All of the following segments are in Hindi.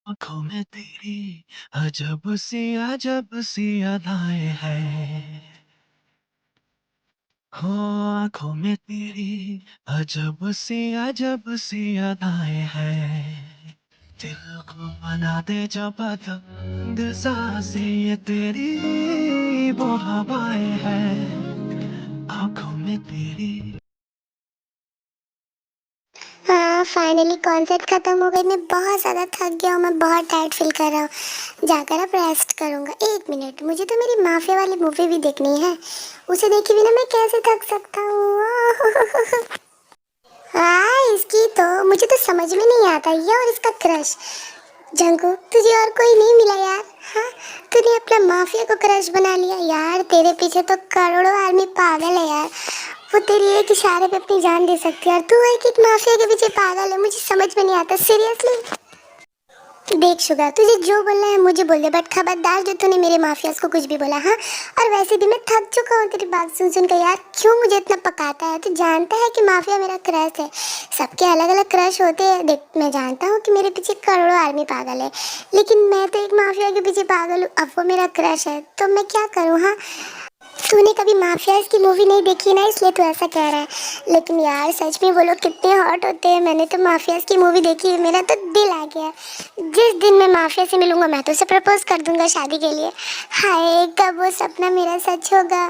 आँखों में तेरी अजब सी अदाएँ हैं। हो आँखों में तेरी अजब सी अदाएँ हैं। दिल को बना दे जो पतंग साज़ी ये तेरी वो हवाएँ हैं। आँखों में तेरी। हाँ, फाइनली कॉन्सर्ट खत्म हो गई। मैं बहुत ज़्यादा थक गया हूँ, मैं बहुत टायर्ड फील कर रहा हूँ। जाकर अब रेस्ट करूँगा। एक मिनट, मुझे तो मेरी माफिया वाली मूवी भी देखनी है। उसे देखे बिना मैं कैसे थक सकता हूँ। हाँ, इसकी तो मुझे तो समझ में नहीं आता, ये और इसका क्रश। जंकुक, तुझे और कोई नहीं मिला यार? हाँ, तूने अपना माफिया को क्रश बना लिया यार। तेरे पीछे तो करोड़ों आदमी पागल है यार। वो तेरी एक इशारे पे अपनी जान दे सकती है और तू एक एक माफिया के पीछे पागल है। मुझे समझ में नहीं आता सीरियसली। देख शुगा, तुझे जो बोलना है मुझे बोल दे, बट खबरदार जो तूने मेरे माफियाज को कुछ भी बोला। हाँ, और वैसे भी मैं थक चुका हूँ तेरी बात सुन सुन कर यार। क्यों मुझे इतना पकाता है? तू जानता है कि माफिया मेरा क्रश है। सबके अलग अलग क्रश होते हैं। देख, मैं जानता हूँ कि मेरे पीछे करोड़ों आदमी पागल है, लेकिन मैं तो एक माफिया के पीछे पागल हूँ। अब वो मेरा क्रश है तो मैं क्या करूँ? हाँ, तूने कभी माफियाज की मूवी नहीं देखी ना, इसलिए तू ऐसा कह रहा है। लेकिन यार सच में वो लोग कितने हॉट होते हैं। मैंने तो माफियाज की मूवी देखी है, मेरा तो दिल आ गया। जिस दिन मैं माफिया से मिलूंगा मैं तो उसे प्रपोज कर दूंगा शादी के लिए। हाय, कब वो सपना मेरा सच होगा।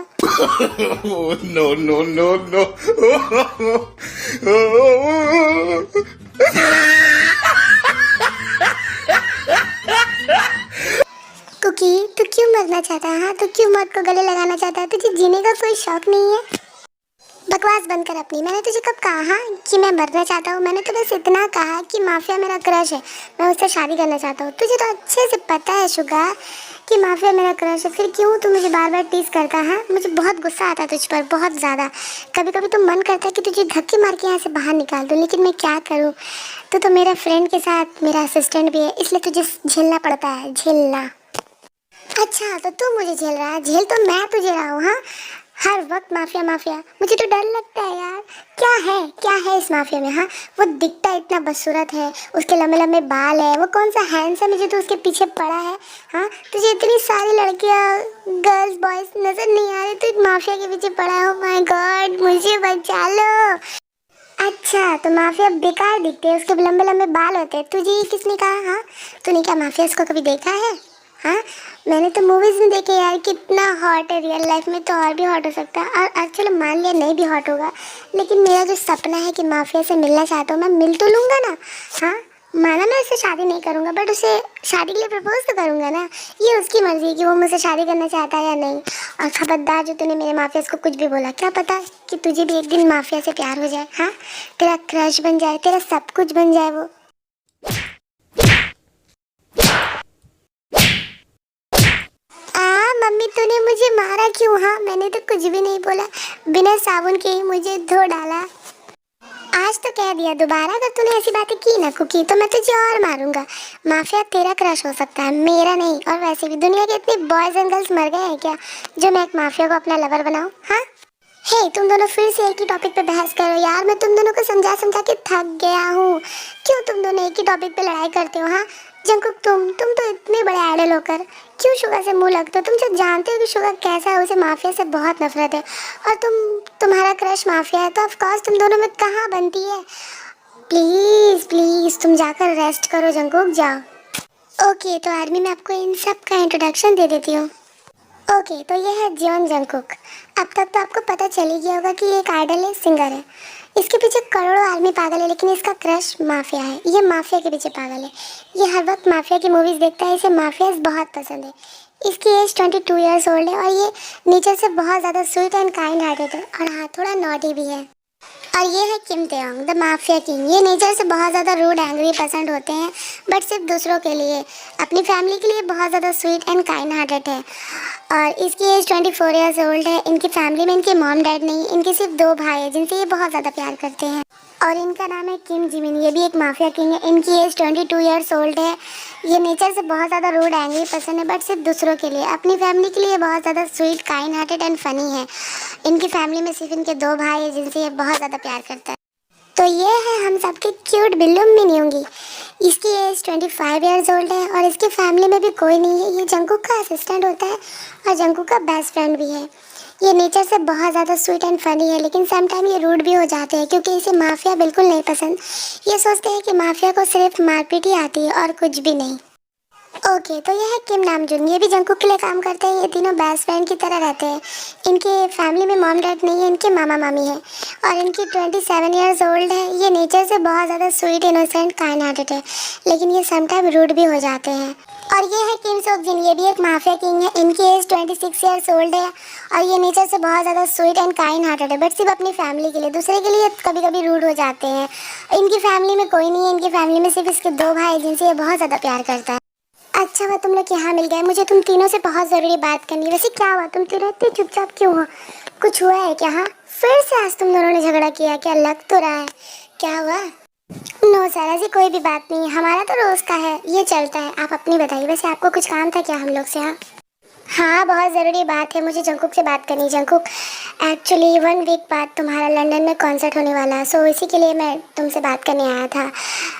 Oh, no, no, no, no. Cookie, तू क्यों मरना चाहता है? हाँ, तू क्यों मौत को गले लगाना चाहता है? तुझे जीने का कोई शौक नहीं है? बकवास बंद कर अपनी। मैंने तुझे कब कहा कि मैं मरना चाहता हूँ? मैंने तो बस इतना कहा कि माफिया मेरा क्रश है, मैं उससे शादी करना चाहता हूँ। तुझे तो अच्छे से पता है शुगा कि माफिया मेरा क्रश है, फिर क्यों तू मुझे बार बार टीज करता है? मुझे बहुत गुस्सा आता है तुझ पर, बहुत ज़्यादा। कभी कभी तो मन करता है कि तुझे धक्के मार के यहाँ से बाहर निकाल दूँ, लेकिन मैं क्या करूँ? तू तो मेरा फ्रेंड के साथ मेरा असिस्टेंट भी है, इसलिए तुझे झेलना पड़ता है। झेलना? अच्छा, तो तू मुझे झेल रहा है? झेल तो मैं तुझे रहा हूँ। हाँ, हर वक्त माफिया माफिया, मुझे तो डर लगता है यार। क्या है इस माफिया में? हाँ, वो दिखता इतना बदसूरत है, उसके लंबे लंबे बाल है, वो कौन सा हैंडसम है जो तू उसके पीछे पड़ा है? हाँ, तुझे इतनी सारी लड़कियाँ, गर्ल्स बॉयज नजर नहीं आ रहे, तू एक माफिया के पीछे पड़ा है। ओह माय गॉड, मुझे बचा लो। अच्छा, तो माफिया बेकार दिखते हैं, उसके लंबे लंबे बाल होते हैं। तुझे ये किसने कहा? हाँ, तूने क्या माफिया को कभी देखा है? हाँ, मैंने तो मूवीज में देखे यार, कितना हॉट है। रियल लाइफ में तो और भी हॉट हो सकता है। और चलो मान लिया नहीं भी हॉट होगा, लेकिन मेरा जो सपना है कि माफिया से मिलना चाहता हूँ, मैं मिल तो लूँगा ना। हाँ, माना मैं उससे शादी नहीं करूँगा, बट उसे शादी के लिए प्रपोज तो करूँगा ना। ये उसकी मर्जी है कि वो मुझसे शादी करना चाहता है या नहीं। और खबरदार जो तूने मेरे माफिया को कुछ भी बोला, क्या पता कि तुझे भी एक दिन माफिया से प्यार हो जाए। हाँ, तेरा क्रश बन जाए, तेरा सब कुछ बन जाए वो। मम्मी, तूने मुझे मारा क्यों? हाँ, मैंने तो कुछ भी नहीं बोला, बिना साबुन के ही मुझे धो डाला। आज तो कह दिया, दोबारा अगर तूने ऐसी बातें की ना कुकी, तो मैं तुझे और मारूंगा। माफिया तेरा क्रश हो सकता है, मेरा नहीं। और वैसे भी दुनिया के इतने बॉयज एंड गर्ल्स मर गए हैं क्या जो मैं एक माफिया को अपना लवर बनाऊं? हाँ, हे, तुम दोनों फिर से एक ही टॉपिक पे बहस करो यार। मैं तुम दोनों को समझा समझा के थक गया हूँ। क्यों तुम दोनों एक ही टॉपिक पे लड़ाई करते हो? हाँ, जंकुक, तुम तो इतने बड़े आइडल होकर क्यों शुगा से मुंह लगते हो? तुम जो जानते हो कि शुगा कैसा है, उसे माफिया से बहुत नफरत है। और तुम्हारा क्रश माफिया है, तो ऑफ कोर्स तुम दोनों में कहाँ बनती है? प्लीज प्लीज तुम जाकर रेस्ट करो जंकुक, जाओ। ओके, तो आर्मी में आपको इन सब का इंट्रोडक्शन दे देती हूँ। ओके, तो ये है जियोन जंगकुक। अब तक तो आपको पता चल ही गया होगा कि ये एक आइडल है, सिंगर है। इसके पीछे करोड़ों आदमी पागल है, लेकिन इसका क्रश माफिया है। ये माफिया के पीछे पागल है। ये हर वक्त माफिया की मूवीज देखता है, इसे माफियाज बहुत पसंद है। इसकी एज 22 ईयर्स ओल्ड है और ये नेचर से बहुत ज़्यादा स्वीट एंड काइंड हार्टेड है, और हाँ, थोड़ा नॉटी भी है। और ये है किम तेयोंग, द माफिया किंग। ये नेचर से बहुत ज़्यादा रूड एंग्री पसंद होते हैं, बट सिर्फ दूसरों के लिए। अपनी फैमिली के लिए बहुत ज़्यादा स्वीट एंड काइंड हार्टेड है। और इसकी एज 24 ईयर्स ओल्ड है। इनकी फैमिली में इनके मॉम डैड नहीं, इनके सिर्फ 2 भाई हैं जिनसे ये बहुत ज़्यादा प्यार करते हैं। और इनका नाम है किम जिमिन। ये भी एक माफिया किंग है। इनकी एज 22 ईयर्स ओल्ड है। ये नेचर से बहुत ज़्यादा रूड एंग्री पसंद है, बट सिर्फ दूसरों के लिए। अपनी फैमिली के लिए बहुत ज़्यादा sweet kind hearted and funny है। इनकी फैमिली में सिर्फ इनके 2 भाई हैं जिनसे ये बहुत ज़्यादा प्यार करता है। तो ये है हम सबके क्यूट बिल्लू मिनी होंगी। इसकी एज 25 इयर्स ओल्ड है और इसकी फैमिली में भी कोई नहीं है। ये जंकुक का असिस्टेंट होता है और जंकुक का बेस्ट फ्रेंड भी है। ये नेचर से बहुत ज़्यादा स्वीट एंड फनी है, लेकिन समटाइम ये रूड भी हो जाते हैं क्योंकि इसे माफिया बिल्कुल नहीं पसंद। ये सोचते हैं कि माफिया को सिर्फ मारपीट ही आती है और कुछ भी नहीं। ओके, तो ये है किम नामजून। ये भी जंकुक के लिए काम करते हैं। ये तीनों बेस्ट फ्रेंड की तरह रहते हैं। इनके फैमिली में मॉम डैड नहीं है, इनके मामा मामी है और इनकी 27 इयर्स ओल्ड है। ये नेचर से बहुत ज़्यादा स्वीट, इनोसेंट, काइंड हार्टेड है, लेकिन ये समटाइम रूड भी हो जाते हैं। और ये है किम सोक जिन। ये भी एक माफिया किंग है। इनकी एज 26 इयर्स ओल्ड है और ये नेचर से बहुत ज़्यादा स्वीट एंड काइंड हार्टेड है, बट सिर्फ अपनी फैमिली के लिए। दूसरे के लिए कभी कभी रूड हो जाते हैं। इनकी फैमिली में कोई नहीं है। इनकी फैमिली में सिर्फ इसके 2 भाई जिनसे ये बहुत ज़्यादा प्यार करता है। अच्छा हुआ तुम लोग यहाँ मिल गए। मुझे तुम तीनों से बहुत ज़रूरी बात करनी है। वैसे क्या हुआ, तुम तीनों इतने चुपचाप क्यों हो? कुछ हुआ है क्या? हाँ, फिर से आज तुम दोनों ने झगड़ा किया क्या? लग तो रहा है। क्या हुआ? नो सर, ऐसी कोई भी बात नहीं है। हमारा तो रोज़ का है, ये चलता है। आप अपनी बताइए। वैसे आपको कुछ काम था क्या हम लोग से? हाँ, बहुत ज़रूरी बात है। मुझे जंकुक से बात करनी। जंकुक, एक्चुअली 1 वीक बाद तुम्हारा लंदन में कॉन्सर्ट होने वाला है, सो इसी के लिए मैं तुमसे बात करने आया था।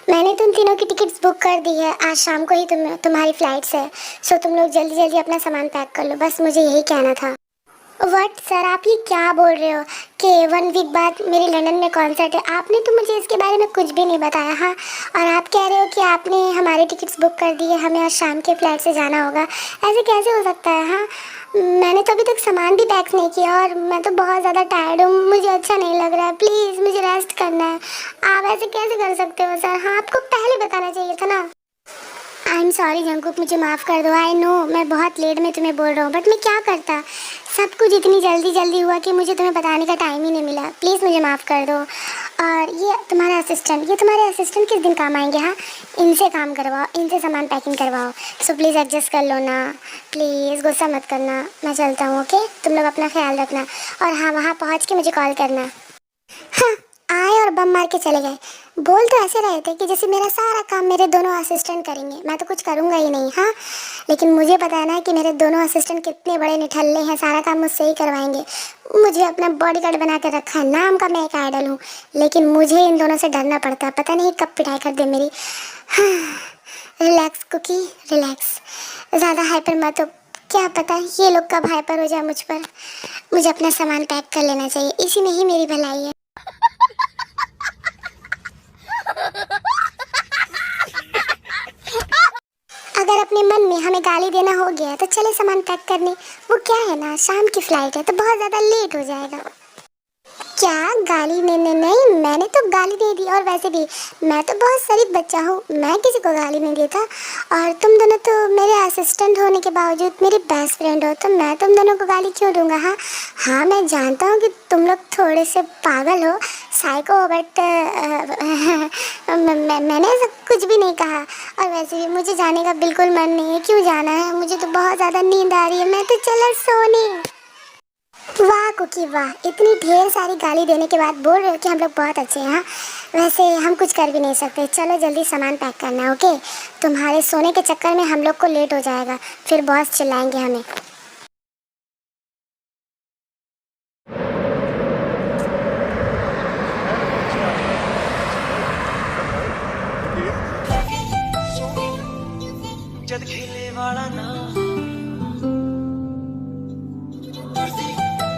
मैंने तुम तीनों की टिकट्स बुक कर दी है। आज शाम को ही तुम्हारी फ़्लाइट्स है, सो तुम लोग जल्दी जल्दी अपना सामान पैक कर लो। बस मुझे यही कहना था। व्हाट सर, आप ये क्या बोल रहे हो कि 1 वीक बाद मेरे लंदन में कॉन्सर्ट है? आपने तो मुझे इसके बारे में कुछ भी नहीं बताया। हाँ, और आप कह रहे हो कि आपने हमारी टिकट्स बुक कर दी है, हमें आज शाम के फ़्लाइट से जाना होगा। ऐसे कैसे हो सकता है? हाँ, मैंने तो अभी तक सामान भी पैक नहीं किया और मैं तो बहुत ज़्यादा टायर्ड हूँ। मुझे अच्छा नहीं लग रहा है। प्लीज़ मुझे रेस्ट करना है। आप ऐसे कैसे कर सकते हो सर? हाँ, आपको पहले बताना चाहिए था ना। आई एम सॉरी जंकुक, मुझे माफ़ कर दो। आई नो मैं बहुत लेट में तुम्हें बोल रहा हूँ, बट मैं क्या करता। सब कुछ इतनी जल्दी जल्दी हुआ कि मुझे तुम्हें बताने का टाइम ही नहीं मिला। प्लीज़ मुझे माफ़ कर दो। और ये तुम्हारा असिस्टेंट, ये तुम्हारे असिस्टेंट किस दिन काम आएंगे? हाँ, इनसे काम करवाओ, इनसे सामान पैकिंग करवाओ। सो प्लीज़ एडजस्ट कर लो ना। प्लीज़ गुस्सा मत करना। मैं चलता हूँ, ओके? तुम लोग अपना ख्याल रखना और हाँ, वहाँ पहुँच के मुझे कॉल करना। हाँ, आए और बम मार के चले गए। बोल तो ऐसे रहे थे कि जैसे मेरा सारा काम मेरे दोनों असिस्टेंट करेंगे, मैं तो कुछ करूँगा ही नहीं। हाँ, लेकिन मुझे पता है ना कि मेरे दोनों असिस्टेंट कितने बड़े निठल्ले हैं, सारा काम मुझसे ही करवाएंगे। मुझे अपना बॉडीगार्ड बना कर रखा है, नाम का मैं एक आइडल हूँ, लेकिन मुझे इन दोनों से डरना पड़ता है। पता नहीं कब पिटाई कर दे मेरी। हाँ, रिलैक्स कुकी, रिलैक्स। ज़्यादा हाइपर मत हो। क्या पता ये लोग कब हाइपर हो जाए मुझ पर। मुझे अपना सामान पैक कर लेना चाहिए, इसी में ही मेरी भलाई है। अगर अपने मन में हमें गाली देना हो गया तो चले सामान पैक करने। वो क्या है ना, शाम की फ्लाइट है तो बहुत ज़्यादा लेट हो जाएगा। क्या गाली? नहीं, मैंने तो गाली नहीं दी। और वैसे भी मैं तो बहुत शरीफ बच्चा हूँ, मैं किसी को गाली नहीं देता। और तुम दोनों तो मेरे असिस्टेंट होने के बावजूद मेरे बेस्ट फ्रेंड हो, तो मैं तुम दोनों को गाली क्यों दूंगा? हाँ, मैं जानता हूँ कि तुम लोग थोड़े से पागल हो, साइको, बट मैंने ऐसा कुछ भी नहीं कहा। और वैसे भी मुझे जाने का बिल्कुल मन नहीं है। क्यों जाना है? मुझे तो बहुत ज़्यादा नींद आ रही है। मैं तो चला सोने। वाह कुकी वाह, इतनी ढेर सारी गाली देने के बाद बोल रहे हो कि हम लोग बहुत अच्छे हैं। हाँ, वैसे हम कुछ कर भी नहीं सकते। चलो जल्दी सामान पैक करना है, ओके? तुम्हारे सोने के चक्कर में हम लोग को लेट हो जाएगा, फिर बॉस चिल्लाएंगे हमें। जद खेले वाला ना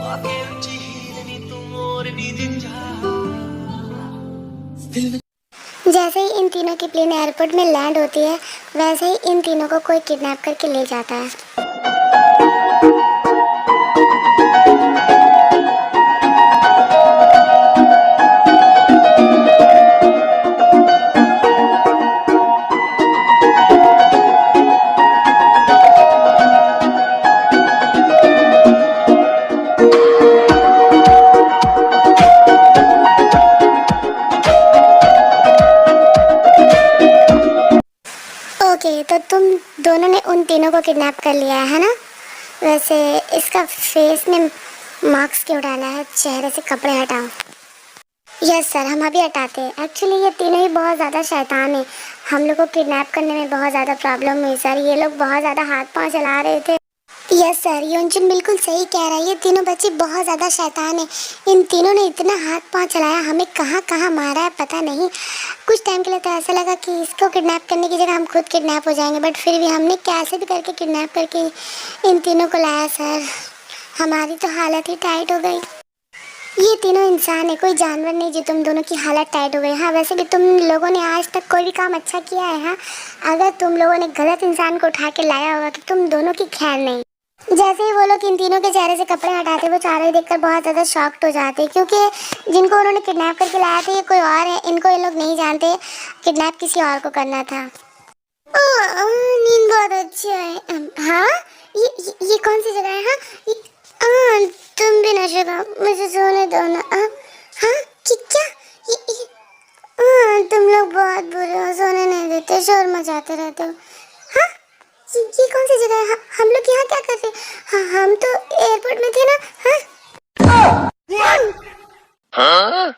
आगे ऊंची हीरनी तू मोरनी दिन जा। जैसे ही इन तीनों की प्लेन एयरपोर्ट में लैंड होती है, वैसे ही इन तीनों को कोई किडनैप करके ले जाता है। ओके, तो तुम दोनों ने उन तीनों को किडनैप कर लिया है ना? वैसे इसका फेस में मास्क क्यों डाला है? चेहरे से कपड़े हटाओ। यस सर, हम अभी हटाते हैं। एक्चुअली ये तीनों ही बहुत ज़्यादा शैतान हैं। हम लोग को किडनैप करने में बहुत ज़्यादा प्रॉब्लम हुई सर। ये लोग बहुत ज़्यादा हाथ पांव चला रहे थे। यस सर, योंजन बिल्कुल सही कह रहा है। ये तीनों बच्चे बहुत ज़्यादा शैतान हैं। इन तीनों ने इतना हाथ पांव चलाया, हमें कहाँ कहाँ मारा है पता नहीं। कुछ टाइम के लिए तो ऐसा लगा कि इसको किडनैप करने की जगह हम खुद किडनैप हो जाएंगे, बट फिर भी हमने कैसे भी करके किडनैप करके इन तीनों को लाया सर। हमारी तो हालत ही टाइट हो गई। ये तीनों इंसान है, कोई जानवर नहीं जो तुम दोनों की हालत टाइट हो गई। हाँ, वैसे भी तुम लोगों ने आज तक कोई भी काम अच्छा किया है? हाँ, अगर तुम लोगों ने गलत इंसान को उठा के लाया होगा तो तुम दोनों की खैर नहीं। जैसे ही वो लोग इन तीनों के चेहरे से कपड़े हटाते, वो चारों ही देखकर बहुत ज़्यादा शॉक्ड हो जाते, क्योंकि जिनको उन्होंने किडनैप करके लाया था ये कोई और है। इनको ये लोग नहीं जानते, किडनैप किसी और को करना था। नींद बहुत अच्छी है। हाँ, ये कौन सी जगह है? हाँ, तुम भी नशे करो, मुझे सोने दो ना। हाँ, क्या? तुम लोग बहुत बुरे हो, सोने नहीं देते, शोर मचाते रहते हो। हाँ, ये कौन सी जगह है? हम लोग यहाँ क्या कर रहे हैं? हाँ, हम तो एयरपोर्ट में थे ना। हाँ, Huh?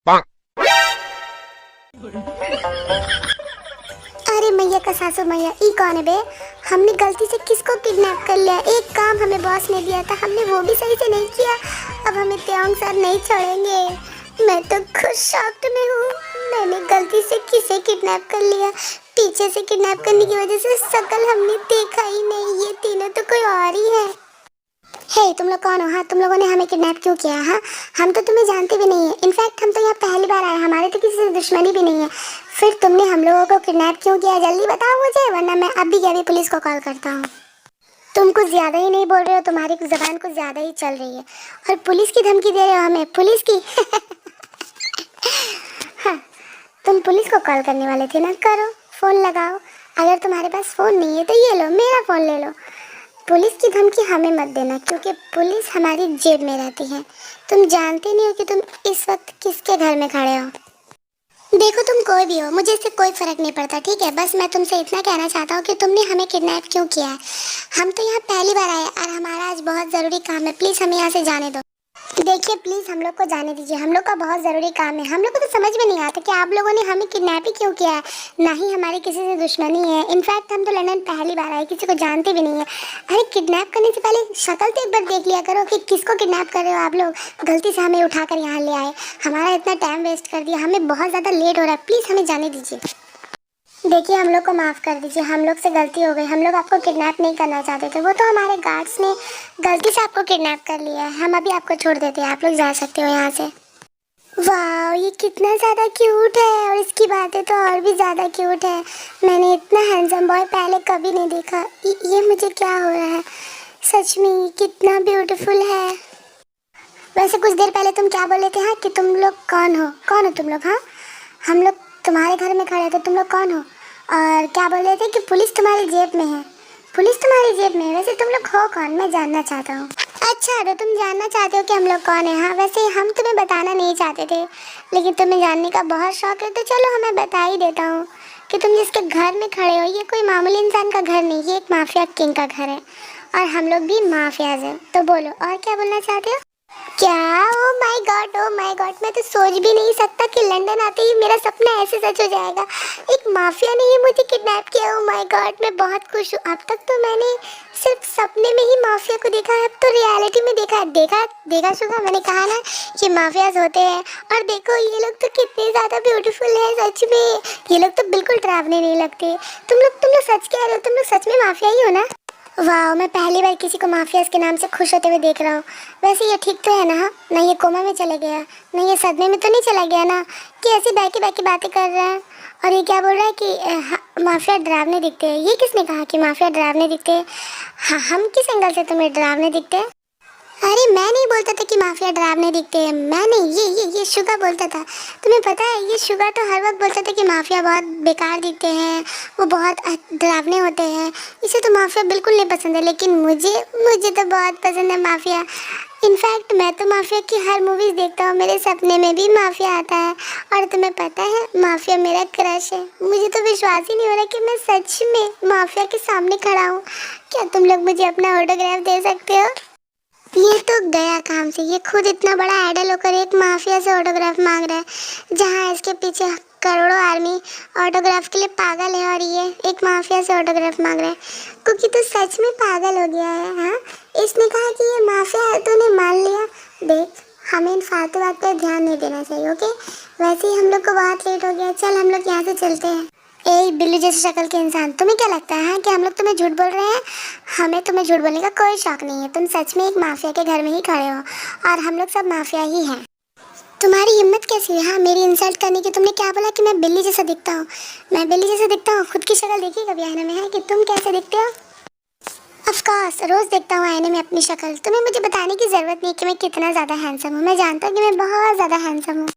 Bonk. अरे मैया का सासू मैया, ई कौन है बे? हमने गलती से किसको किडनैप कर लिया? एक काम हमें बॉस ने दिया था, हमने वो भी सही से नहीं किया। अब हमें त्योंग सर नहीं छोड़ेंगे। मैं तो खुद शॉक्ड में हूँ। मैंने गलती से किसे किडनैप कर लिया। पीछे से किडनैप करने की वजह से शकल हमने देखा ही नहीं। ये तीनों तो कोई और ही है। हे, तुम लोग कौन हो? हाँ, तुम लोगों ने हमें किडनैप क्यों किया? हाँ, हम तो तुम्हें जानते भी नहीं है। इनफैक्ट हम तो यहाँ पहली बार आए, हमारे तो किसी से दुश्मनी भी नहीं है। फिर तुमने हम लोगों को किडनैप क्यों किया? जल्दी बताओ मुझे, वरना मैं अभी के अभी पुलिस को कॉल करता हूँ। तुम कुछ ज़्यादा ही नहीं बोल रहे हो, तुम्हारी ज़बान कुछ ज़्यादा ही चल रही है। और पुलिस की धमकी दे रहे हो हमें? पुलिस की? हाँ, तुम पुलिस को कॉल करने वाले थे ना? करो, फ़ोन लगाओ। अगर तुम्हारे पास फ़ोन नहीं है तो ये लो, मेरा फ़ोन ले लो। पुलिस की धमकी हमें मत देना, क्योंकि पुलिस हमारी जेब में रहती है। तुम जानते नहीं हो कि तुम इस वक्त किसके घर में खड़े हो। देखो, तुम कोई भी हो, मुझे इससे कोई फ़र्क नहीं पड़ता, ठीक है? बस मैं तुमसे इतना कहना चाहता हूँ कि तुमने हमें किडनैप क्यों किया है। हम तो यहाँ पहली बार आए और हमारा आज बहुत ज़रूरी काम है। प्लीज़ हमें यहाँ से जाने दो। देखिए प्लीज़, हम लोग को जाने दीजिए, हम लोग का बहुत ज़रूरी काम है। हम लोग को तो समझ में नहीं आता कि आप लोगों ने हमें किडनैप ही क्यों किया है। ना ही हमारी किसी से दुश्मनी है। इनफैक्ट हम तो लंदन पहली बार आए, किसी को जानते भी नहीं है। अरे, किडनैप करने से पहले शक्ल तो एक बार देख लिया करो कि किसको किडनैप कर रहे हो आप लोग। गलती से हमें उठाकर यहाँ ले आए, हमारा इतना टाइम वेस्ट कर दिया, हमें बहुत ज़्यादा लेट हो रहा है। प्लीज़ हमें जाने दीजिए। देखिए, हम लोग को माफ़ कर दीजिए, हम लोग से गलती हो गई। हम लोग आपको किडनैप नहीं करना चाहते थे, वो तो हमारे गार्ड्स ने गलती से आपको किडनैप कर लिया है। हम अभी आपको छोड़ देते हैं, आप लोग जा सकते हो यहाँ से। वाह, ये कितना ज़्यादा क्यूट है, और इसकी बातें तो और भी ज़्यादा क्यूट है। मैंने इतना हैंडसम बॉय पहले कभी नहीं देखा। ये मुझे क्या हो रहा है? सच में ये कितना ब्यूटीफुल है। वैसे कुछ देर पहले तुम क्या बोले थे? हाँ, कि तुम लोग कौन हो? कौन हो तुम लोग? हाँ, हम लोग तुम्हारे घर में खड़े थे, तुम लोग कौन हो? और क्या बोल रहे थे कि पुलिस तुम्हारी जेब में है? पुलिस तुम्हारी जेब में है? वैसे तुम लोग हो कौन, मैं जानना चाहता हूँ। अच्छा, तो तुम जानना चाहते हो कि हम लोग कौन है? हाँ, वैसे हम तुम्हें बताना नहीं चाहते थे, लेकिन तुम्हें जानने का बहुत शौक है, तो चलो हमें बता ही देता हूँ कि तुम जिसके घर में खड़े हो ये कोई मामूली इंसान का घर नहीं, ये एक माफिया किंग का घर है, और हम लोग भी माफियाज हैं। तो बोलो, और क्या बोलना चाहते हो? क्या? Oh my God, oh my God, मैं तो सोच भी नहीं सकता कि लंदन आते ही मेरा सपना ऐसे सच हो जाएगा। एक माफिया ने ही मुझे किडनैप किया। ओ माय गॉड, मैं बहुत खुश हूँ। अब तक तो मैंने सिर्फ सपने में ही माफिया को देखा है, अब तो रियलिटी में देखा शुगा। मैंने कहा ना कि माफियाज होते हैं। और देखो, ये लोग तो कितने ज़्यादा ब्यूटीफुल है, सच में। ये लोग तो बिल्कुल डरावने नहीं लगते। तुम लोग सच कह रहे हो? तुम लोग सच में माफिया ही हो ना? वाह, मैं पहली बार किसी को माफियाज के नाम से खुश होते हुए देख रहा हूँ। वैसे ये ठीक तो है ना? ना ये कोमा में चला गया, ना ये सदमे में तो नहीं चला गया ना, कि ऐसी बैठी बातें कर रहा है। और ये क्या बोल रहा है कि माफिया डरावने दिखते हैं? ये किसने कहा कि माफिया डरावने दिखते हैं? हाँ, हम किस एंगल से तुम्हें डरावने दिखते हैं? अरे, मैं नहीं बोलता था कि माफिया डरावने दिखते हैं। मैं नहीं, ये शुगा बोलता था। तुम्हें पता है, ये शुगा तो हर वक्त बोलता था कि माफिया बहुत बेकार दिखते हैं, वो बहुत डरावने होते हैं, इसे तो माफिया बिल्कुल नहीं पसंद है। लेकिन मुझे तो बहुत पसंद है माफिया। इनफैक्ट मैं तो माफिया की हर मूवीज़ देखता हूँ, मेरे सपने में भी माफिया आता है। और तुम्हें पता है, माफिया मेरा क्रश है। मुझे तो विश्वास ही नहीं हो रहा कि मैं सच में माफिया के सामने खड़ा हूँ। क्या तुम लोग मुझे अपना ऑटोग्राफ दे सकते हो? ये तो गया काम से। ये खुद इतना बड़ा आइडल होकर एक माफिया से ऑटोग्राफ मांग रहा है, जहाँ इसके पीछे करोड़ों आर्मी ऑटोग्राफ के लिए पागल है और ये एक माफिया से ऑटोग्राफ मांग रहा है। क्योंकि तू सच में पागल हो गया है। हाँ, इसने कहा कि ये माफिया है, तूने मान लिया। देख, हमें इन फालतू बात पे ध्यान नहीं देना चाहिए, ओके? वैसे ही हम लोग को बहुत लेट हो गया, चल हम लोग यहाँ से चलते हैं। ए बिल्ली जैसी शक्ल के इंसान, तुम्हें क्या लगता है कि हम लोग तुम्हें झूठ बोल रहे हैं? हमें तुम्हें झूठ बोलने का कोई शौक नहीं है। तुम सच में एक माफिया के घर में ही खड़े हो और हम लोग सब माफिया ही हैं। तुम्हारी हिम्मत कैसी है हाँ मेरी इंसल्ट करने की? तुमने क्या बोला कि मैं बिल्ली जैसा दिखता हूँ? मैं बिल्ली जैसा दिखता हूँ? खुद की शक्ल देखी कभी आईने में है कि तुम कैसे दिखते हो? ऑफ कोर्स, रोज देखता हूँ आईने में अपनी शक्ल। तुम्हें मुझे बताने की जरूरत नहीं कि मैं कितना ज्यादा हैंडसम हूँ। मैं जानता हूँ कि मैं बहुत ज्यादा हैंडसम हूँ।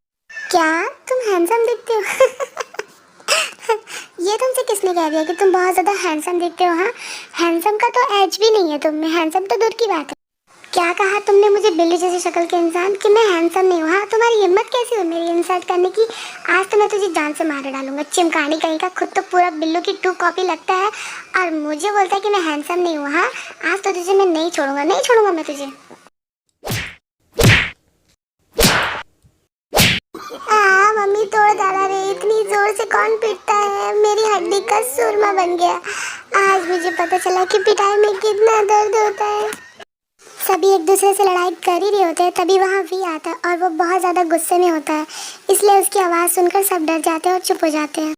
क्या तुम हैंडसम दिखते हो? ये तुमसे किसने कह दिया कि तुम बहुत ज्यादा हैंडसम दिखते हो? हाँ, हैंडसम का तो एज भी नहीं है तुम में, हैंडसम तो दूर की बात है। क्या कहा तुमने मुझे बिल्ली जैसी शक्ल के इंसान कि मैं हैंडसम नहीं हूँ? हाँ, तुम्हारी हिम्मत कैसी हुई मेरी इंसल्ट करने की? आज तो मैं तुझे जान से मार डालूंगा। चिमकानी कहीं का, खुद तो पूरा बिल्लू की 2 कॉपी लगता है और मुझे बोलता है कि मैं हैंडसम नहीं हूँ। हाँ, आज तो तुझे मैं नहीं छोड़ूंगा, नहीं छोड़ूंगा मैं तुझे। मम्मी तोड़ डाला रे, इतनी जोर से कौन पीटता है? मेरी हड्डी का सुरमा बन गया। आज मुझे पता चला कि पिटाई में कितना दर्द होता है। सभी एक दूसरे से लड़ाई कर ही रहे होते हैं, तभी वहाँ वी आता है और वो बहुत ज़्यादा गुस्से में होता है, इसलिए उसकी आवाज़ सुनकर सब डर जाते हैं और चुप हो जाते हैं।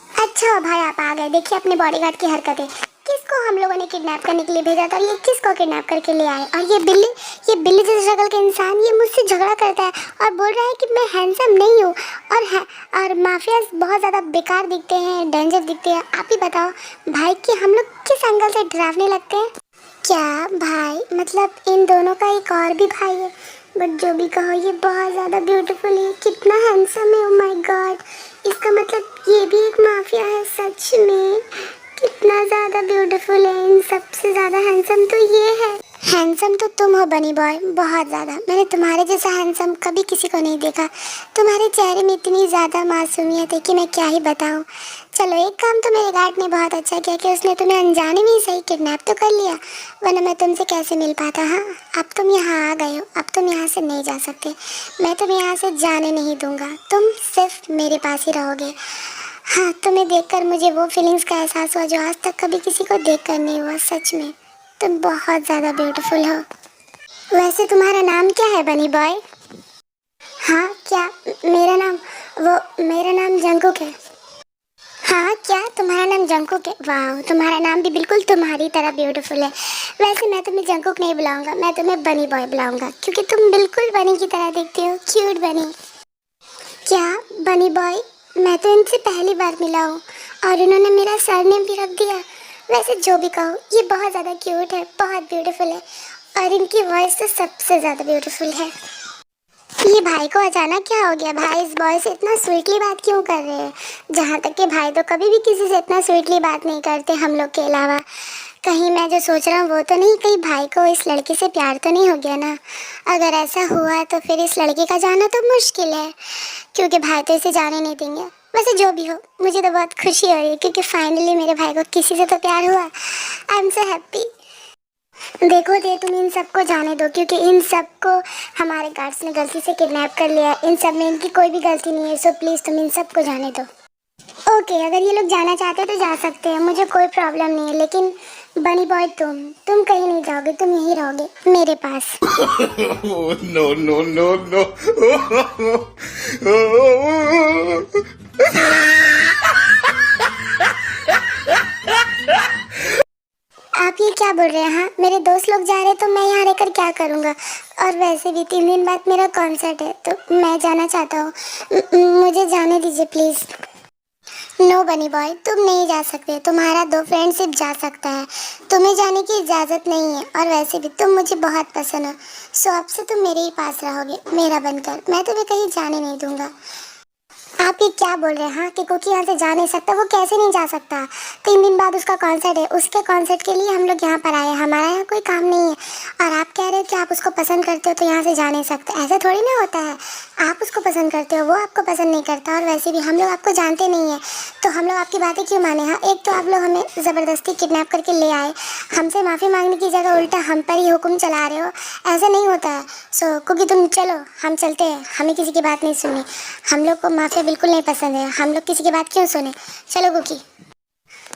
अच्छा भाई, आप आ गए। देखिए अपने बॉडीगार्ड की हरकतें। किसको हम लोगों ने किडनैप करने के लिए भेजा था और ये किसको किडनैप करके ले आए? और ये बिल्ली जैसी शक्ल का इंसान ये मुझसे झगड़ा करता है और बोल रहा है कि मैं हैंडसम नहीं हूँ और माफिया बहुत ज़्यादा बेकार दिखते हैं, डेंजर दिखते हैं। आप ही बताओ भाई कि हम लोग किस एंगल से डरावने लगते हैं? क्या भाई, मतलब इन दोनों का एक और भी भाई है? बट जो भी कहो, ये बहुत ज़्यादा ब्यूटीफुल है, कितना हैंडसम है। ओ माय गॉड, इसका मतलब ये भी एक माफिया है सच में। कितना ज़्यादा ब्यूटीफुल है। इन सबसे ज़्यादा हैंडसम तो ये है। हैंडसम तो तुम हो बनी बॉय, बहुत ज़्यादा। मैंने तुम्हारे जैसा हैंडसम कभी किसी को नहीं देखा। तुम्हारे चेहरे में इतनी ज़्यादा मासूमियत है कि मैं क्या ही बताऊँ। चलो, एक काम तो मेरे गार्ड ने बहुत अच्छा किया कि उसने तुम्हें अनजाने में ही सही किडनैप तो कर लिया, वरना मैं तुमसे कैसे मिल पाता। हाँ, अब तुम यहाँ आ गए हो, अब तुम यहाँ से नहीं जा सकते। मैं तुम्हें यहाँ से जाने नहीं दूँगा, तुम सिर्फ मेरे पास ही रहोगे। हाँ, तुम्हें देखकर मुझे वो फीलिंग्स का एहसास हुआ जो आज तक कभी किसी को देखकर नहीं हुआ। सच में तुम बहुत ज़्यादा ब्यूटीफुल हो। वैसे तुम्हारा नाम क्या है बनी बॉय? हाँ, क्या मेरा नाम जंकुक है। हाँ, क्या तुम्हारा नाम जंकुक है? वाह, तुम्हारा नाम भी बिल्कुल तुम्हारी तरह ब्यूटीफुल है। वैसे मैं तुम्हें जंकुक नहीं बुलाऊंगा, मैं तुम्हें बनी बॉय बुलाऊंगा, क्योंकि तुम बिल्कुल बनी की तरह दिखती हो, क्यूट बनी। क्या बनी बॉय? मैं तो इनसे पहली बार मिला हूँ और इन्होंने मेरा सरनेम भी रख दिया। वैसे जो भी कहो, ये बहुत ज़्यादा क्यूट है, बहुत ब्यूटीफुल है और इनकी वॉइस तो सबसे ज़्यादा ब्यूटीफुल है। ये भाई को अचानक क्या हो गया? भाई इस बॉय से इतना स्वीटली बात क्यों कर रहे हैं? जहाँ तक कि भाई तो कभी भी किसी से इतना स्वीटली बात नहीं करते हम लोग के अलावा। कहीं मैं जो सोच रहा हूँ वो तो नहीं, कहीं भाई को इस लड़के से प्यार तो नहीं हो गया ना? अगर ऐसा हुआ तो फिर इस लड़के का जाना तो मुश्किल है, क्योंकि भाई तो इसे जाने नहीं देंगे। वैसे जो भी हो, मुझे तो बहुत खुशी हो रही है क्योंकि फाइनली मेरे भाई को किसी से तो प्यार हुआ। I am so happy. देखो तुम इन सबको जाने दो, क्योंकि इन सबको हमारे गार्ड्स ने गलती से किडनैप कर लिया। इन सब में इनकी कोई भी गलती नहीं है, सो प्लीज़ तुम इन सबको जाने दो। ओके, अगर ये लोग जाना चाहते हैं तो जा सकते हैं, मुझे कोई प्रॉब्लम नहीं है। लेकिन बनी बॉय, तुम कहीं नहीं जाओगे, तुम यहीं रहोगे मेरे पास। no, no, no, no. आप ये क्या बोल रहे हैं? हाँ, मेरे दोस्त लोग जा रहे हैं तो मैं यहाँ रहकर क्या करूँगा? और वैसे भी 3 दिन बाद मेरा कॉन्सर्ट है, तो मैं जाना चाहता हूँ। मुझे जाने दीजिए प्लीज़। नो बनी बॉय, तुम नहीं जा सकते। तुम्हारा 2 फ्रेंड सिर्फ जा सकता है, तुम्हें जाने की इजाज़त नहीं है। और वैसे भी तुम मुझे बहुत पसंद हो, सो अब से तुम मेरे ही पास रहोगे, मेरा बनकर। मैं तुम्हें कहीं जाने नहीं दूंगा। आप ये क्या बोल रहे हैं हाँ कि कुकी यहाँ से जा नहीं सकता? वो कैसे नहीं जा सकता? 3 दिन बाद उसका कॉन्सर्ट है, उसके कॉन्सर्ट के लिए हम लोग यहाँ पर आए हैं, हमारा यहाँ कोई काम नहीं है। और आप कह रहे हो कि आप उसको पसंद करते हो तो यहाँ से जा नहीं सकते? ऐसा थोड़ी ना होता है। आप उसको पसंद करते हो, वो आपको पसंद नहीं करता। और वैसे भी हम लोग आपको जानते नहीं हैं, तो हम लोग आपकी बातें क्यों माने? हाँ, एक तो आप लोग हमें ज़बरदस्ती किडनैप करके ले आए, हमसे माफ़ी मांगने की जगह उल्टा हम पर ही हुक्म चला रहे हो। ऐसा नहीं होता है। सो कुकी तुम चलो, हम चलते हैं, हमें किसी की बात नहीं सुननी। हम लोग को माफिया बिल्कुल नहीं पसंद है, हम लोग किसी की बात क्यों सुने? चलो कुकी।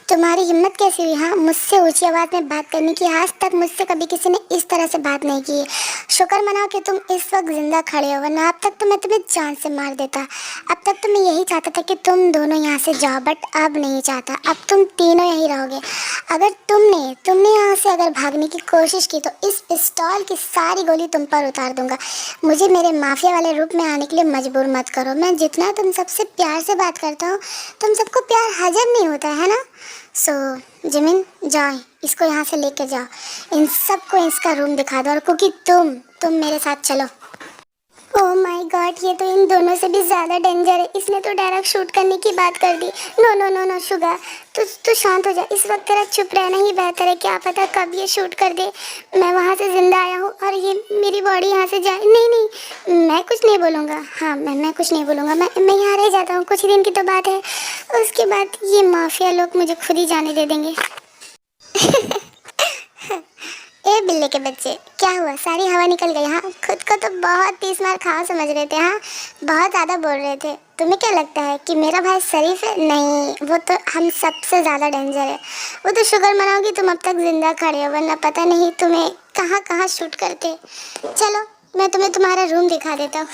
तुम्हारी हिम्मत कैसी हुई हाँ मुझसे ऊंची आवाज़ में बात करने की? आज तक मुझसे कभी किसी ने इस तरह से बात नहीं की है। शुक्र मनाओ कि तुम इस वक्त जिंदा खड़े हो, वरना अब तक तो मैं तुम्हें जान से मार देता। अब तक तो मैं यही चाहता था कि तुम दोनों यहाँ से जाओ, बट अब नहीं चाहता। अब तुम तीनों यहीं रहोगे। अगर तुमने यहाँ से अगर भागने की कोशिश की तो इस पिस्तौल की सारी गोली तुम पर उतार दूंगा। मुझे मेरे माफिया वाले रूप में आने के लिए मजबूर मत करो। मैं जितना तुम सबसे प्यार से बात करता हूँ, तुम सबको प्यार हजम नहीं होता है ना? सो जिमिन जाओ, इसको यहाँ से लेके जाओ, इन सबको इसका रूम दिखा दो। और कुकी तुम मेरे साथ चलो। ओह माय गॉड, ये तो इन दोनों से भी ज़्यादा डेंजर है। इसने तो डायरेक्ट शूट करने की बात कर दी। No no no no sugar, तू शांत हो जा। इस वक्त तेरा चुप रहना ही बेहतर है। क्या पता कब ये शूट कर दे। मैं वहाँ से ज़िंदा आया हूँ और ये मेरी बॉडी यहाँ से जाए। नहीं, मैं कुछ नहीं बोलूँगा। हाँ, मैं कुछ नहीं बोलूँगा। मैं यहाँ रह जाता हूँ, कुछ दिन की तो बात है। उसके बाद ये माफिया लोग मुझे खुद ही जाने दे देंगे। ए बिल्ले के बच्चे, क्या हुआ? सारी हवा निकल गई हाँ? खुद को तो बहुत 30 मार खाओ समझ रहे थे हाँ? बहुत ज़्यादा बोल रहे थे। तुम्हें क्या लगता है कि मेरा भाई शरीफ है? नहीं, वो तो हम सबसे ज़्यादा डेंजर है। वो तो शुक्र मनाओ कि तुम अब तक ज़िंदा खड़े हो, वरना पता नहीं तुम्हें कहाँ कहाँ शूट करते। चलो मैं तुम्हें तुम्हारा रूम दिखा देता हूँ।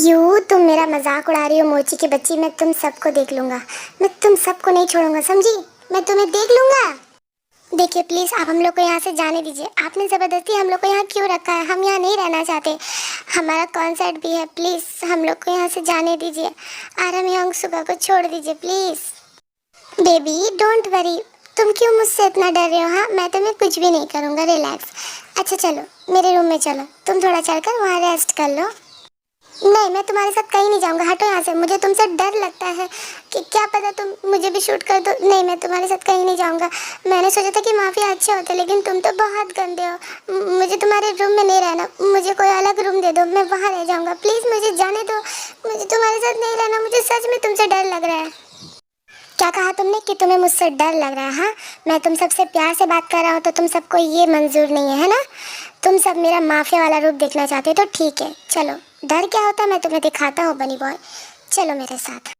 यू तुम मेरा मजाक उड़ा रही हो मोची की बच्ची? मैं तुम सबको देख लूँगा, मैं तुम सबको नहीं छोड़ूंगा, समझी? मैं तुम्हें देख लूँगा। देखिए प्लीज़ आप हम लोग को यहाँ से जाने दीजिए। आपने ज़बरदस्ती हम लोग को यहाँ क्यों रखा है? हम यहाँ नहीं रहना चाहते, हमारा कॉन्सर्ट भी है। प्लीज़ हम लोग को यहाँ से जाने दीजिए और हम यहाँ सुगा को छोड़ दीजिए प्लीज़। बेबी डोंट वरी, तुम क्यों मुझसे इतना डर रहे हो? हाँ, मैं तुम्हें कुछ भी नहीं करूँगा, रिलैक्स। अच्छा चलो मेरे रूम में चलो, तुम थोड़ा चलकर वहाँ रेस्ट कर लो। नहीं, मैं तुम्हारे साथ कहीं नहीं जाऊंगा, हटो यहाँ से। मुझे तुमसे डर लगता है कि क्या पता तुम मुझे भी शूट कर दो। नहीं, मैं तुम्हारे साथ कहीं नहीं जाऊंगा। मैंने सोचा था कि माफिया अच्छे होते, लेकिन तुम तो बहुत गंदे हो। मुझे तुम्हारे रूम में नहीं रहना, मुझे कोई अलग रूम दे दो, मैं वहाँ रह जाऊंगा। प्लीज़ मुझे जाने दो, मुझे तुम्हारे साथ नहीं रहना। मुझे सच में तुमसे डर लग रहा है। क्या कहा तुमने कि तुम्हें मुझसे डर लग रहा है? हाँ, मैं तुम सबसे प्यार से बात कर रहा हूँ तो तुम सबको ये मंजूर नहीं है ना? तुम सब मेरा माफिया वाला रूप देखना चाहते हो तो ठीक है, चलो। डर क्या होता है मैं तुम्हें दिखाता हूँ बनी बॉय, चलो मेरे साथ।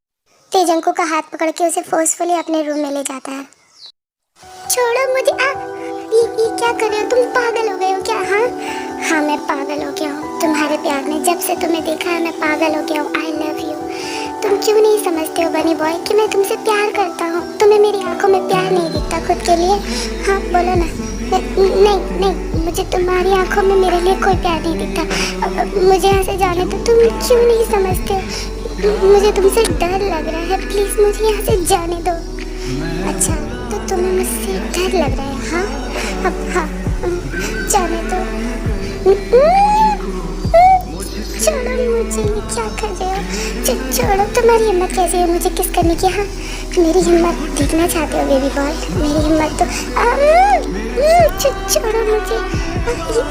तेजंकु का हाथ पकड़ के उसे फोर्सफुली अपने रूम में ले जाता है। छोड़ो मुझे। ये क्या कर रहे हो? तुम पागल हो गए हो क्या? हाँ, मैं पागल हो गया हूँ तुम्हारे प्यार में। जब से तुम्हें देखा है मैं पागल हो गया हूँ। I love you. तुम क्यों नहीं समझते हो बनी बॉय कि मैं तुमसे प्यार करता हूँ? तुम्हें मेरी आंखों में प्यार नहीं दिखता खुद के लिए? हाँ बोलो ना। नहीं, मुझे तुम्हारी आंखों में मेरे लिए कोई प्यार नहीं दिखता। मुझे यहाँ से जाने दो। तुम क्यों नहीं समझते हो? मुझे तुमसे डर लग रहा है, प्लीज़ मुझे यहाँ से जाने दो। अच्छा, तो तुम्हें मुझसे डर लग रहा है? हाँ, जाने दो। छोड़ो मुझे, ये क्या कर रहे हो? छोड़ो। तुम्हारी हिम्मत कैसी है मुझे किस करने की? हाँ, मेरी हिम्मत देखना चाहते हो बेबी बॉय? मेरी हिम्मत तो छोड़ो मुझे।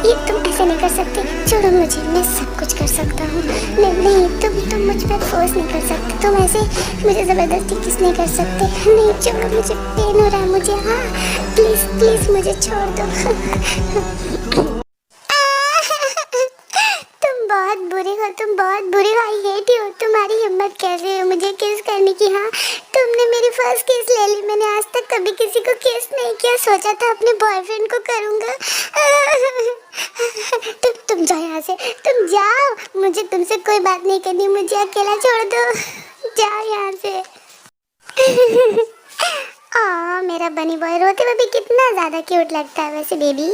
ये तुम ऐसे नहीं कर सकते। छोड़ो मुझे, मैं सब कुछ कर सकता हूँ। नहीं, तुम मुझ पर फोर्स नहीं कर सकते। तुम ऐसे मुझे ज़बरदस्ती किस नहीं कर सकते। नहीं, छोड़ो मुझे, पेन हो रहा है मुझे। हाँ प्लीज़ मुझे छोड़ दो। तुम बहुत बुरे हो। I hate you. तुम्हारी हिम्मत कैसे है मुझे किस करने की? हाँ, तुमने मेरी फर्स्ट किस ले ली। मैंने आज तक कभी किसी को किस नहीं किया। सोचा था अपने बॉयफ्रेंड को करूँगा। तुम जाओ यहाँ से, तुम जाओ। मुझे तुमसे कोई बात नहीं करनी, मुझे अकेला छोड़ दो। जाओ यहाँ से। मेरा बनी बॉय रोते हुए भी कितना ज़्यादा क्यूट लगता है। वैसे बेबी,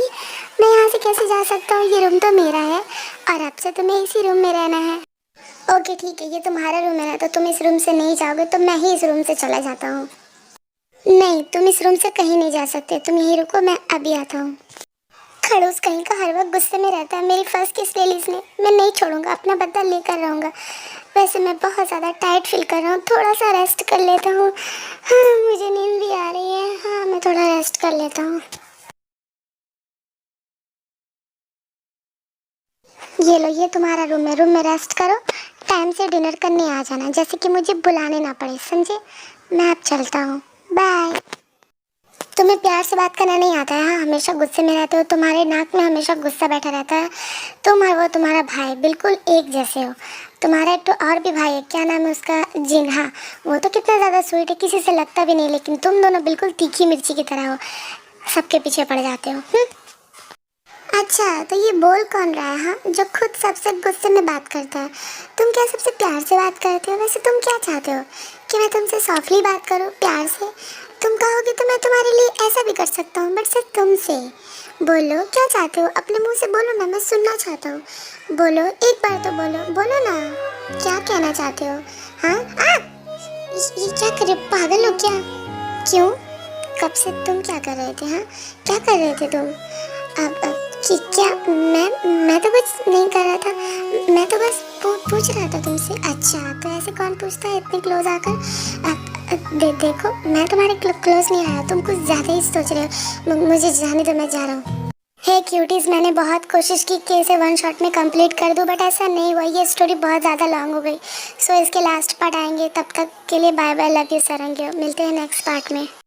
मैं यहाँ से कैसे जा सकता हूँ? ये रूम तो मेरा है और अब से तुम्हें इसी रूम में रहना है। ओके ठीक है, ये तुम्हारा रूम है ना, तो तुम इस रूम से नहीं जाओगे तो मैं ही इस रूम से चला जाता हूँ। नहीं, तुम इस रूम से कहीं नहीं जा सकते। तुम यहीं रुको, मैं अभी आता हूँ। खड़ूस कहीं का हर वक्त गुस्से में रहता है। मेरी फर्स्ट किस ले ली इसने। मैं नहीं छोड़ूंगा, अपना बदला लेकर रहूंगा। वैसे मैं बहुत ज़्यादा टाइट फील कर रहा हूँ, थोड़ा सा रेस्ट कर लेता हूँ। हाँ, मुझे नींद भी आ रही है। हाँ, मैं थोड़ा रेस्ट कर लेता हूँ। ये लो, ये तुम्हारा रूम है, रूम में रेस्ट करो। टाइम से डिनर करने आ जाना, जैसे कि मुझे बुलाने ना पड़े, समझे। मैं अब चलता हूँ, बाय। तुम्हें प्यार से बात करना नहीं आता है। हाँ, हमेशा गुस्से में रहते हो, तुम्हारे नाक में हमेशा गुस्सा बैठा रहता है। तुम और वो तुम्हारा भाई बिल्कुल एक जैसे हो। तुम्हारा एक तो और भी भाई है, क्या नाम है उसका, जिन। हाँ, वो तो कितना ज़्यादा स्वीट है, किसी से लगता भी नहीं, लेकिन तुम दोनों बिल्कुल तीखी मिर्ची की तरह हो, सबके पीछे पड़ जाते हो। अच्छा, तो ये बोल कौन रहा है, हाँ, जो खुद सबसे गुस्से में बात करता है। तुम क्या सबसे प्यार से बात करते हो? वैसे तुम क्या चाहते हो कि मैं तुमसे सॉफ्टली बात करूं, प्यार से? तुम कहोगे तो मैं तुम्हारे लिए ऐसा भी कर सकता हूँ, बट सिर्फ तुमसे। बोलो, क्या चाहते हो? अपने मुंह से बोलो ना, मैं सुनना चाहता हूँ। बोलो, एक बार तो बोलो, बोलो ना, क्या कहना चाहते हो? हाँ, ये क्या कर रहे हो? पागल हो क्या? क्यों? कब से तुम क्या कर रहे थे? हाँ, क्या कर रहे थे तुम? अब कि क्या? मैं तो कुछ नहीं कर रहा था। मैं तो बस पूछ रहा था तुमसे। अच्छा, तो ऐसे कौन पूछता है इतने क्लोज आकर? देखो, मैं तुम्हारे क्लोज नहीं आया, तुम कुछ ज़्यादा ही सोच रहे हो। मुझे जाने दो, मैं जा रहा हूँ। हे क्यूटीज, मैंने बहुत कोशिश की कि इसे वन शॉट में कंप्लीट कर दूं, बट ऐसा नहीं हुआ। ये स्टोरी बहुत ज़्यादा लॉन्ग हो गई। सो इसके लास्ट पार्ट आएंगे, तब तक के लिए बाय बाय, लव यू, सारंगी। मिलते हैं नेक्स्ट पार्ट में।